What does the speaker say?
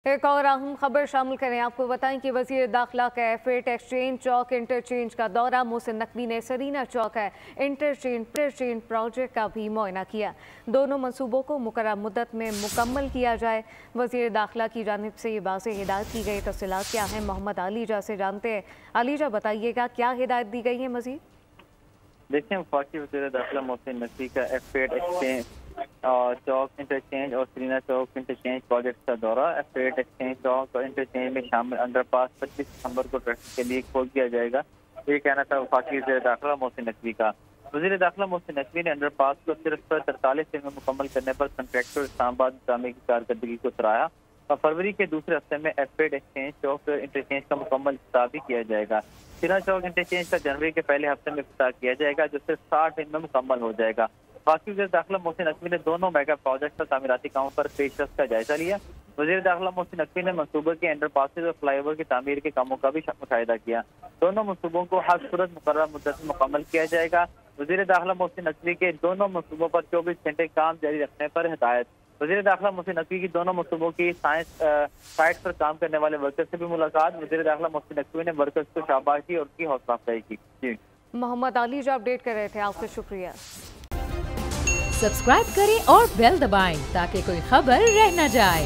एक और अहम खबर शामिल करें। आपको बताएं कि वज़ीर दाखिला का एफेट एक्सचेंज चौक इंटरचेंज का दौरा। मोहसिन नकवी ने सरीना चौक है इंटरचेंज प्रोजेक्ट का भी मुआयना किया। दोनों मंसूबों को मुकर्रर मुद्दत में मुकम्मल किया जाए। वज़ीर दाखिला की जानिब से ये वाज़ेह हिदायत की गई। तफसीलात क्या है, मोहम्मद आलीजा से जानते हैं। आलीजा, बताइएगा क्या हिदायत दी गई है मज़ीद? देखिए, वफाकी वज़ीर दाखिला मोहसिन नकवी का एफेट एक्सचेंज चौक इंटरचेंज और सरीना चौक इंटरचेंज प्रोजेक्ट का दौरा। एफेट एक्सचेंज चौक और इंटरचेंज में शामिल अंडरपास 25 दिसंबर को ट्रैफिक के लिए खोल दिया जाएगा। ये कहना था वफाकी वज़ीर दाखिला मोहसिन नकवी का। वज़ीर दाखिला मोहसिन नकवी ने अंडरपास को सिर्फ 43 दिन में मुकम्मल करने पर कंट्रैक्टर इस्लामाबाद इंतजामिया की कारकर्दगी को सराहा और फरवरी के दूसरे हफ्ते में एफेट एक्सचेंज चौक इंटरचेंज का मुकम्मल इफ्तिताह भी किया जाएगा। सरीना चौक इंटरचेंज का जनवरी के पहले हफ्ते में इफ्तिताह किया जाएगा, जो सिर्फ 60 दिन में मुकम्मल हो जाएगा। बाकी वज़ीर दाखिला मोहसिन नकवी ने दोनों मेगा प्रोजेक्ट और तामीराती कामों पर पेशरफ्त का जायजा लिया। वज़ीर दाखिला मोहसिन नकवी ने मंसूबे के अंडरपासेज और फ्लाईओवर की तामीर के कामों का भी मुशाहिदा किया। दोनों मंसूबों को हर सूरत मुकर्रर मुद्दत में मुकम्मल किया जाएगा। वज़ीर दाखिला मोहसिन नकवी के दोनों मंसूबों पर 24 घंटे काम जारी रखने पर हिदायत। वज़ीर दाखिला मोहसिन नकवी की दोनों मंसूबों की साइट पर काम करने वाले वर्कर्स से भी मुलाकात। वज़ीर दाखिला मोहसिन नकवी ने वर्कर्स को शाबाश दी और उनकी हौसला अफजाई की। जी, मोहम्मद आली जो अपडेट कर रहे थे, आपका शुक्रिया। सब्सक्राइब करें और बेल दबाएं ताकि कोई खबर रह न जाए।